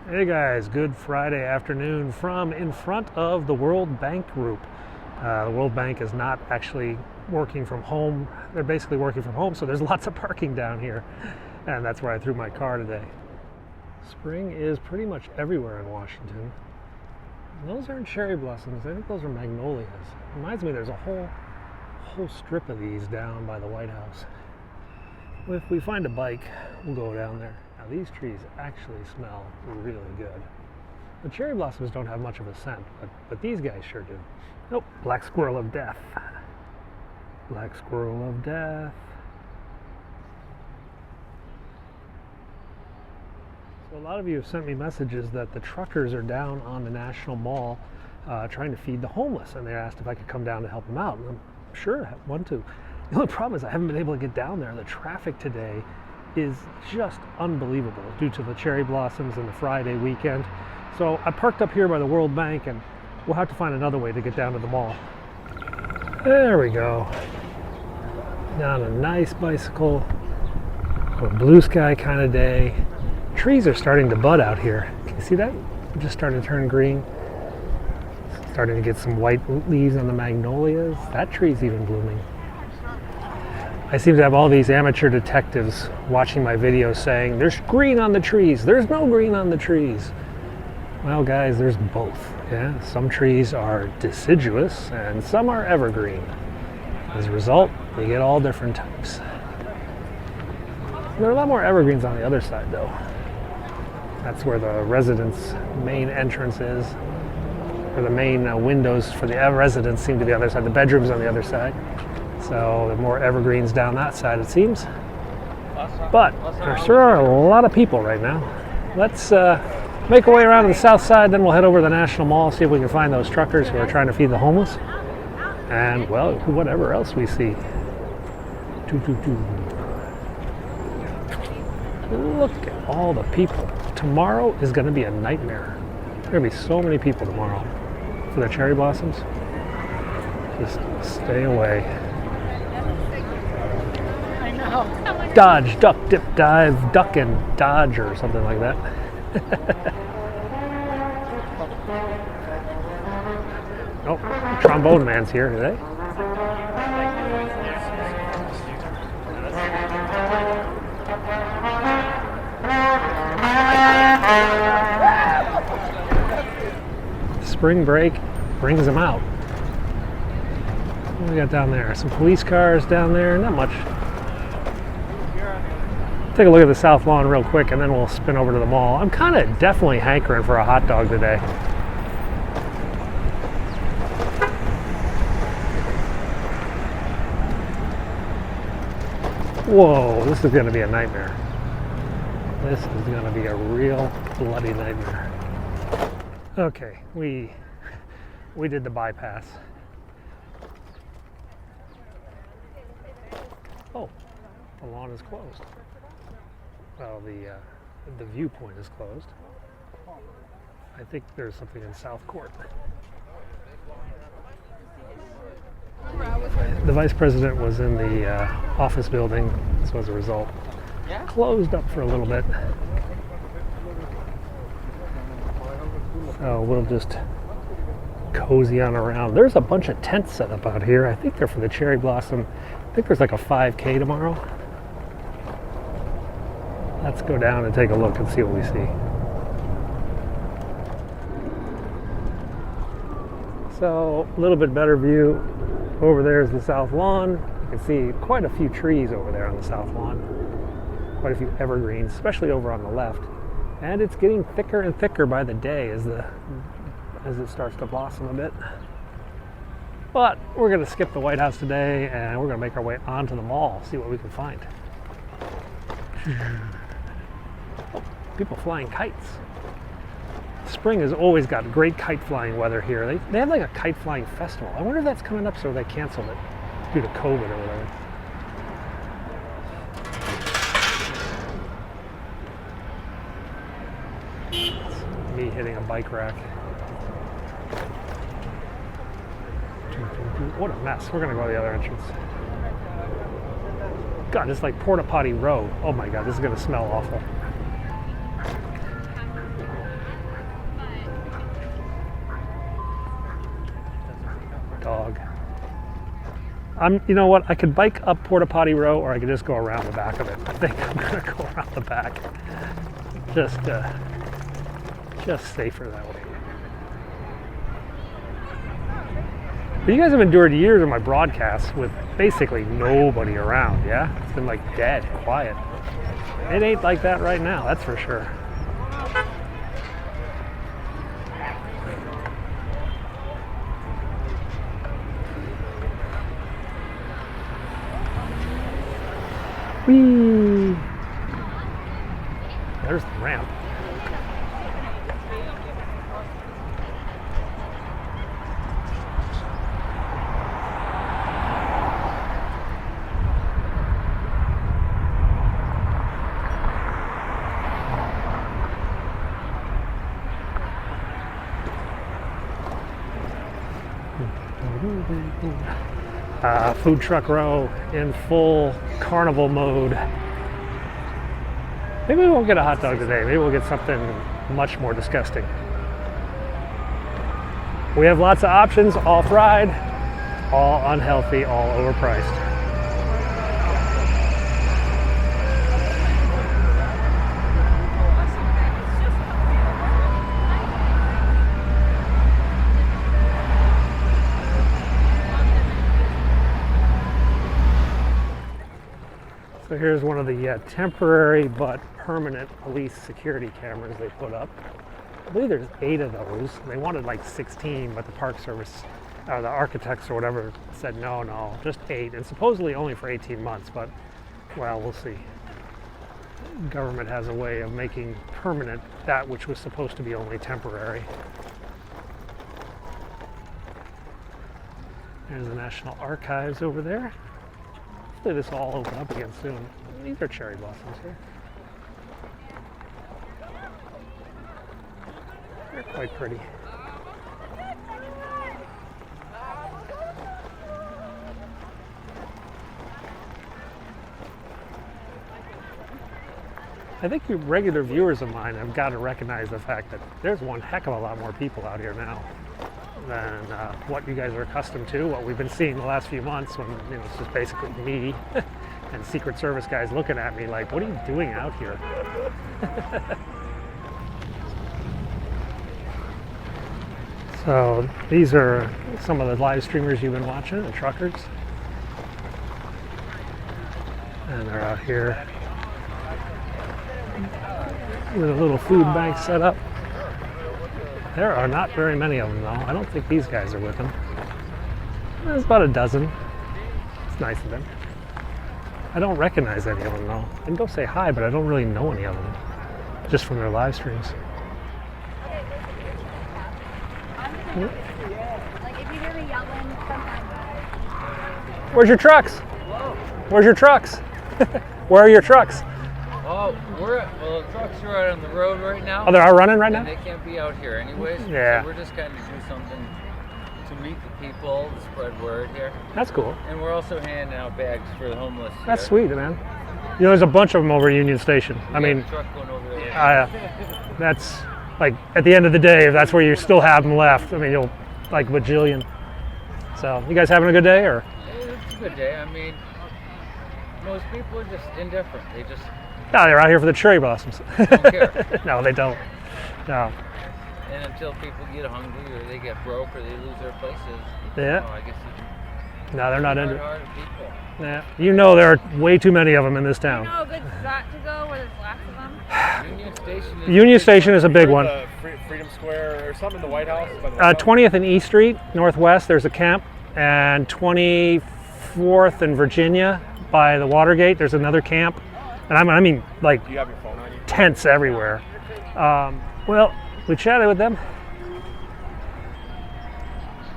Hey guys, good Friday afternoon from in front of the World Bank Group. The World Bank is not actually working from home. They're basically working from home, so there's lots of parking down here. And that's where I threw my car today. Spring is pretty much everywhere in Washington. And those aren't cherry blossoms. I think those are magnolias. Reminds me there's a whole strip of these down by the White House. If we find a bike, we'll go down there. Now these trees actually smell really good. The cherry blossoms don't have much of a scent, but these guys sure do. Oh, black squirrel of death. Black squirrel of death. So a lot of you have sent me messages that the truckers are down on the National Mall trying to feed the homeless, and they asked if I could come down to help them out. And I'm sure I want to. The only problem is I haven't been able to get down there. The traffic today is just unbelievable due to the cherry blossoms and the Friday weekend. So I parked up here by the World Bank, and we'll have to find another way to get down to the mall. There we go. Down a nice bicycle, a blue sky kind of day. Trees are starting to bud out here. Can you see that? They're just starting to turn green. Starting to get some white leaves on the magnolias. That tree's even blooming. I seem to have all these amateur detectives watching my videos saying, there's green on the trees, there's no green on the trees. Well guys, there's both. Yeah, some trees are deciduous and some are evergreen. As a result, you get all different types. There are a lot more evergreens on the other side though. That's where the residence main entrance is, or the main windows for the residents seem to be on the other side. The bedrooms on the other side. So there are more evergreens down that side, it seems. But there sure are a lot of people right now. Let's make our way around to the south side, then we'll head over to the National Mall, see if we can find those truckers who are trying to feed the homeless. And, well, whatever else we see. Look at all the people. Tomorrow is going to be a nightmare. There are going to be so many people tomorrow for the cherry blossoms. Just stay away. Dodge, duck, dip, dive, duck and dodge, or something like that. Oh, trombone man's here today. Spring break brings them out. What do we got down there? Some police cars down there, not much. Take a look at the south lawn real quick and then we'll spin over to the mall. I'm kind of definitely hankering for a hot dog today. Whoa, this is going to be a nightmare. This is going to be a real bloody nightmare. Okay, we did the bypass. Oh, the lawn is closed. Well, the viewpoint is closed. I think there's something in South Court. The vice president was in the office building, so as a result, closed up for a little bit. So we'll just cozy on around. There's a bunch of tents set up out here. I think they're for the cherry blossom. I think there's like a 5K tomorrow. Let's go down and take a look and see what we see. So, a little bit better view. Over there is the south lawn. You can see quite a few trees over there on the south lawn. Quite a few evergreens, especially over on the left. And it's getting thicker and thicker by the day as it starts to blossom a bit. But we're going to skip the White House today and we're going to make our way onto the mall, see what we can find. People flying kites. Spring has always got great kite flying weather here. They have like a kite flying festival. I wonder if that's coming up, so they canceled it due to COVID or whatever. It's me hitting a bike rack. What a mess. We're gonna go to the other entrance. God, it's like porta potty row. Oh my God, this is gonna smell awful. You know what? I could bike up Porta Potty Row, or I could just go around the back of it. I think I'm gonna go around the back. Just safer that way. But you guys have endured years of my broadcasts with basically nobody around, yeah? It's been like dead, quiet. It ain't like that right now, that's for sure. Whee! There's the ramp. Food truck row in full carnival mode. Maybe we won't get a hot dog today. Maybe we'll get something much more disgusting. We have lots of options, all fried, all unhealthy, all overpriced. So here's one of the temporary but permanent police security cameras they put up. I believe there's 8 of those. They wanted like 16, but the Park Service, the architects or whatever, said no, just 8. And supposedly only for 18 months, but well, we'll see. Government has a way of making permanent that which was supposed to be only temporary. There's the National Archives over there. Hopefully this will all open up again soon. These are cherry blossoms here. They're quite pretty. I think you regular viewers of mine have got to recognize the fact that there's one heck of a lot more people out here now than what you guys are accustomed to, what we've been seeing the last few months when it's just basically me and Secret Service guys looking at me like, what are you doing out here? So these are some of the live streamers you've been watching, the truckers. And they're out here with a little food bank set up. There are not very many of them though. I don't think these guys are with them. There's about a dozen. It's nice of them. I don't recognize any of them though. I can go say hi, but I don't really know any of them. Just from their live streams. Where's your trucks? Where's your trucks? Where are your trucks? Oh, the trucks are out on the road right now. Oh, they're out running right now? And they can't be out here anyways. Yeah. So we're just kind of do something to meet the people, to spread word here. That's cool. And we're also handing out bags for the homeless. That's here. sweet, man. There's a bunch of them over at Union Station. I mean, a truck going over there. That's like at the end of the day, if that's where you still have them left, I mean, you'll like bajillion. So, you guys having a good day, or? It's a good day. I mean, most people are just indifferent. They just. No, they're out here for the cherry blossoms. Don't care. No, they don't. No. And until people get hungry or they get broke or they lose their places, Yeah. I guess No, they're not into it. hard people. Yeah. You know there are way too many of them in this town. You know a good spot to go where there's lots of them? Union Station is a big one. Freedom Square or something in the White House? By the White House? 20th and E Street, Northwest, there's a camp. And 24th and Virginia by the Watergate, there's another camp. And I mean, like, Do you have your phone on you? tents everywhere. Well, we chatted with them.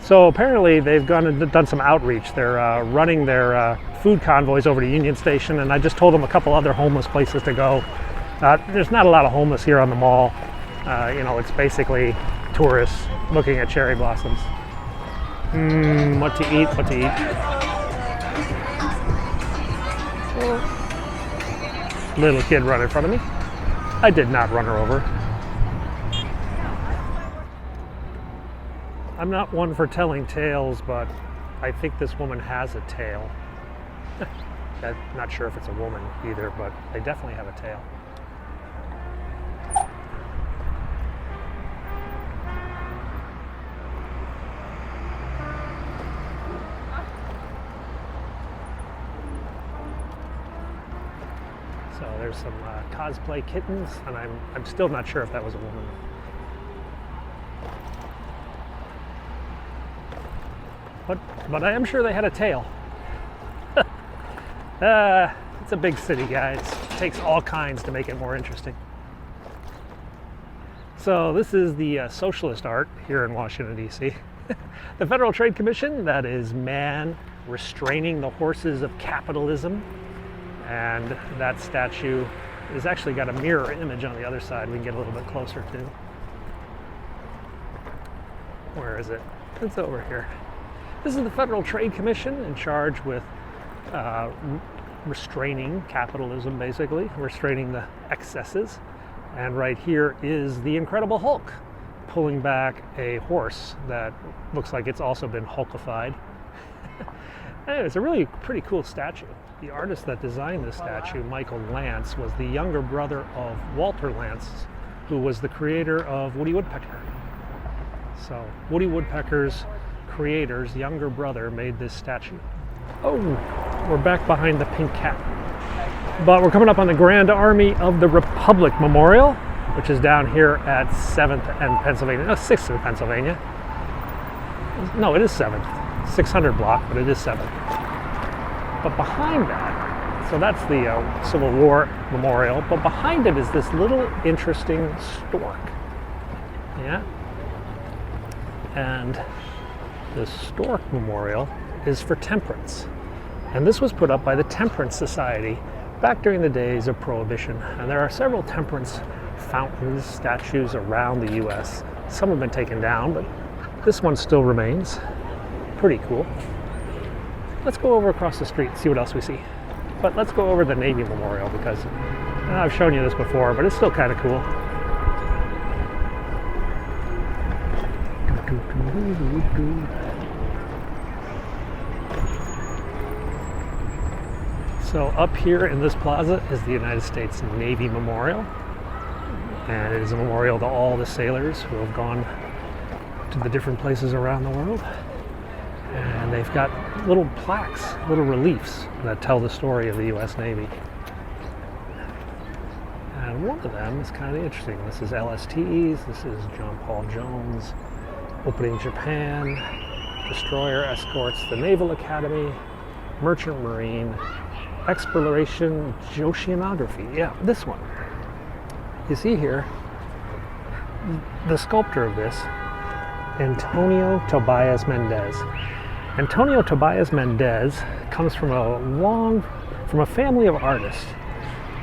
So apparently they've gone and done some outreach. They're running their food convoys over to Union Station, and I just told them a couple other homeless places to go. There's not a lot of homeless here on the mall. It's basically tourists looking at cherry blossoms. What to eat, what to eat. Little kid run in front of me. I did not run her over. I'm not one for telling tales, but I think this woman has a tail. I'm not sure if it's a woman either, but they definitely have a tail. So there's some cosplay kittens, and I'm still not sure if that was a woman. But I am sure they had a tail. It's a big city, guys. It takes all kinds to make it more interesting. So this is the socialist art here in Washington, D.C. The Federal Trade Commission, that is man restraining the horses of capitalism. And that statue has actually got a mirror image on the other side we can get a little bit closer to. Where is it? It's over here. This is the Federal Trade Commission in charge with restraining capitalism, basically, restraining the excesses. And right here is the Incredible Hulk pulling back a horse that looks like it's also been Hulkified. Anyway, it's a really pretty cool statue. The artist that designed this statue, Michael Lance, was the younger brother of Walter Lance, who was the creator of Woody Woodpecker. So Woody Woodpecker's creator's younger brother made this statue. Oh, we're back behind the pink cat. But we're coming up on the Grand Army of the Republic Memorial, which is down here at 7th and Pennsylvania. No, 6th and Pennsylvania. No, it is 7th. 600 block, but it is 7th. But behind that, so that's the Civil War Memorial, but behind it is this little interesting stork. Yeah? And the Stork Memorial is for temperance. And this was put up by the Temperance Society back during the days of Prohibition. And there are several temperance fountains, statues around the U.S. Some have been taken down, but this one still remains. Pretty cool. Let's go over across the street and see what else we see. But let's go over the Navy Memorial because I've shown you this before, but it's still kind of cool. So up here in this plaza is the United States Navy Memorial. And it is a memorial to all the sailors who have gone to the different places around the world. And they've got little plaques, little reliefs that tell the story of the U.S. Navy. And one of them is kind of interesting. This is LSTs, this is John Paul Jones, opening Japan, destroyer escorts, the Naval Academy, Merchant Marine, exploration, oceanography. Yeah, this one. You see here, the sculptor of this, Antonio Tobias Mendez. Antonio Tobias Mendez comes from a family of artists,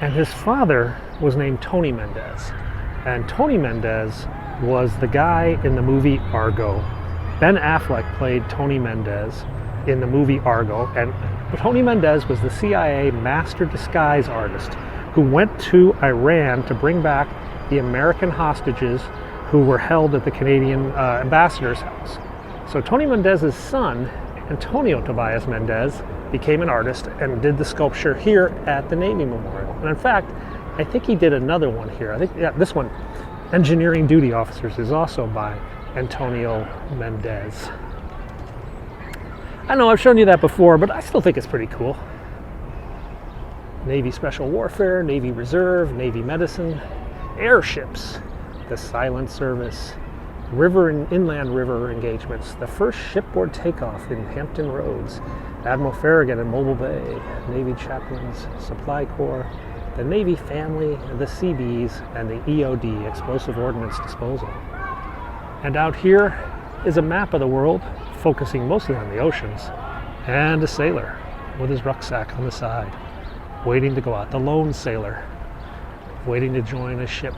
and his father was named Tony Mendez. And Tony Mendez was the guy in the movie Argo. Ben Affleck played Tony Mendez in the movie Argo, and Tony Mendez was the CIA master disguise artist who went to Iran to bring back the American hostages who were held at the Canadian ambassador's house. So Tony Mendez's son, Antonio Tobias Mendez, became an artist and did the sculpture here at the Navy Memorial. And in fact, I think he did another one here. I think, yeah, this one, Engineering Duty Officers, is also by Antonio Mendez. I know I've shown you that before, but I still think it's pretty cool. Navy Special Warfare, Navy Reserve, Navy Medicine, airships, the Silent Service, river and inland river engagements, the first shipboard takeoff in Hampton Roads, Admiral Farragut in Mobile Bay, Navy Chaplains, Supply Corps, the Navy Family, the Seabees, and the EOD, Explosive Ordnance Disposal. And out here is a map of the world, focusing mostly on the oceans, and a sailor with his rucksack on the side, waiting to go out. The lone sailor, waiting to join a ship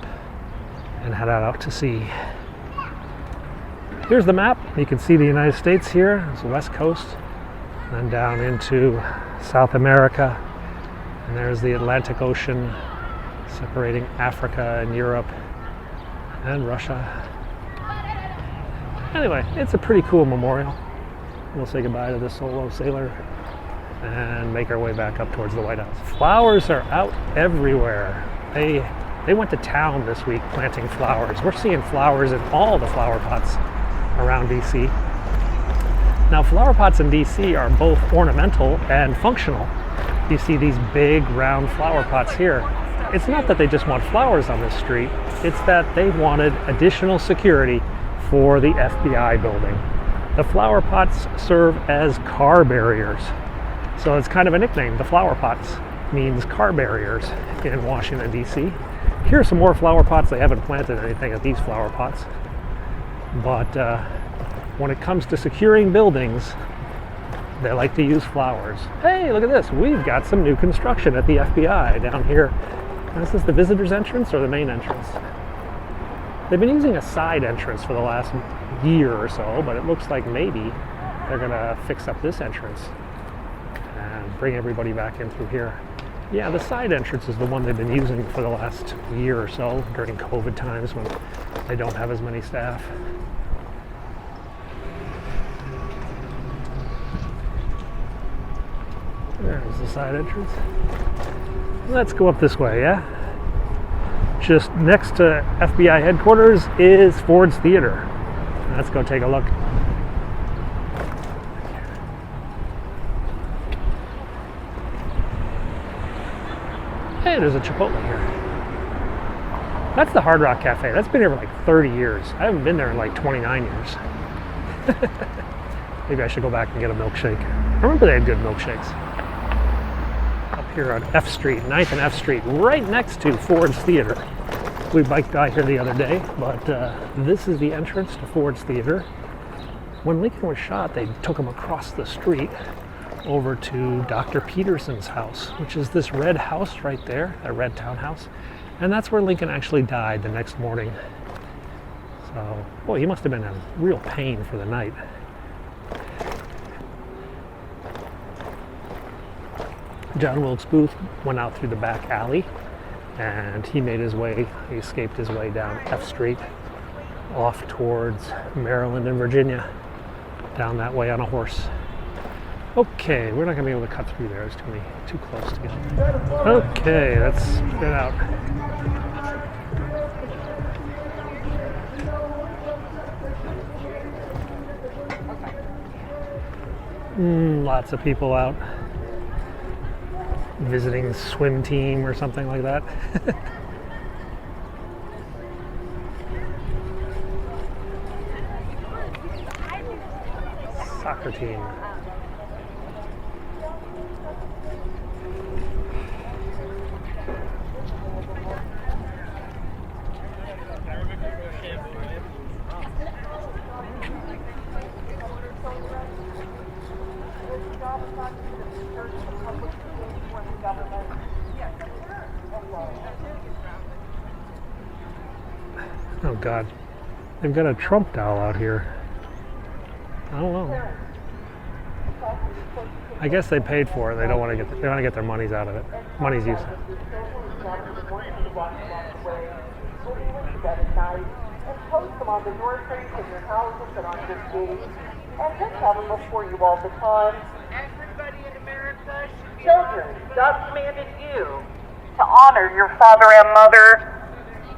and head out to sea. Here's the map. You can see the United States here. It's the west coast, and then down into South America. And there's the Atlantic Ocean separating Africa and Europe and Russia. Anyway, it's a pretty cool memorial. We'll say goodbye to the solo sailor and make our way back up towards the White House. Flowers are out everywhere. They went to town this week planting flowers. We're seeing flowers in all the flower pots around DC. Now, flower pots in DC are both ornamental and functional. You see these big round flower pots here. It's not that they just want flowers on this street, it's that they wanted additional security for the FBI building. The flower pots serve as car barriers. So it's kind of a nickname. The flower pots means car barriers in Washington, D.C. Here are some more flower pots. They haven't planted anything at these flower pots. But when it comes to securing buildings, they like to use flowers. Hey, look at this. We've got some new construction at the FBI down here. Is this the visitor's entrance or the main entrance? They've been using a side entrance for the last year or so, but it looks like maybe they're going to fix up this entrance and bring everybody back in through here. Yeah, the side entrance is the one they've been using for the last year or so during COVID times when they don't have as many staff. There's the side entrance. Let's go up this way, yeah? Just next to FBI headquarters is Ford's Theater. Let's go take a look. Hey, there's a Chipotle here. That's the Hard Rock Cafe. That's been here for like 30 years. I haven't been there in like 29 years. Maybe I should go back and get a milkshake. I remember they had good milkshakes. Up here on F Street, 9th and F Street, right next to Ford's Theater. We biked by here the other day, but this is the entrance to Ford's Theater. When Lincoln was shot, they took him across the street over to Dr. Peterson's house, which is this red house right there, a red townhouse. And that's where Lincoln actually died the next morning. So, boy, he must have been in real pain for the night. John Wilkes Booth went out through the back alley and he escaped his way down F Street off towards Maryland and Virginia, down that way on a horse. Okay, we're not going to be able to cut through there. It's too close together. Okay, let's get out. Lots of people out visiting swim team or something like that. Soccer team. Oh God, they've got a Trump doll out here. I don't know. I guess they paid for it. They don't want to get. They want to get their monies out of it. Money's used. Post them on the door frames of your houses and on your gates, and just have them before you all the time. Everybody in America should be children, God commanded you to honor your father and mother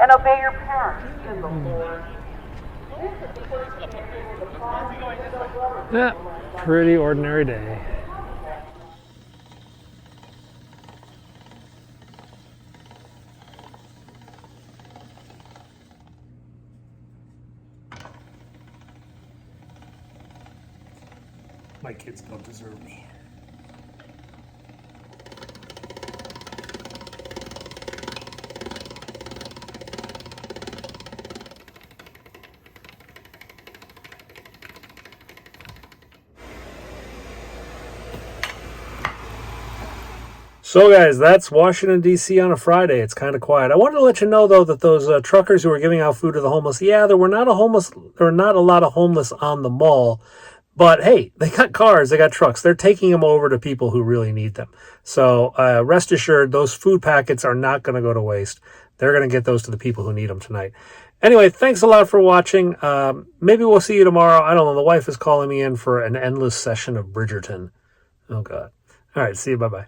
and obey your parents in the Lord. Yeah, pretty ordinary day. My kids don't deserve me. So guys, that's Washington, D.C. on a Friday. It's kind of quiet. I wanted to let you know, though, that those truckers who were giving out food to the homeless, yeah, there were not a lot of homeless on the mall. But hey, they got cars, they got trucks. They're taking them over to people who really need them. So rest assured, those food packets are not going to go to waste. They're going to get those to the people who need them tonight. Anyway, thanks a lot for watching. Maybe we'll see you tomorrow. I don't know. The wife is calling me in for an endless session of Bridgerton. Oh, God. All right. See you. Bye-bye.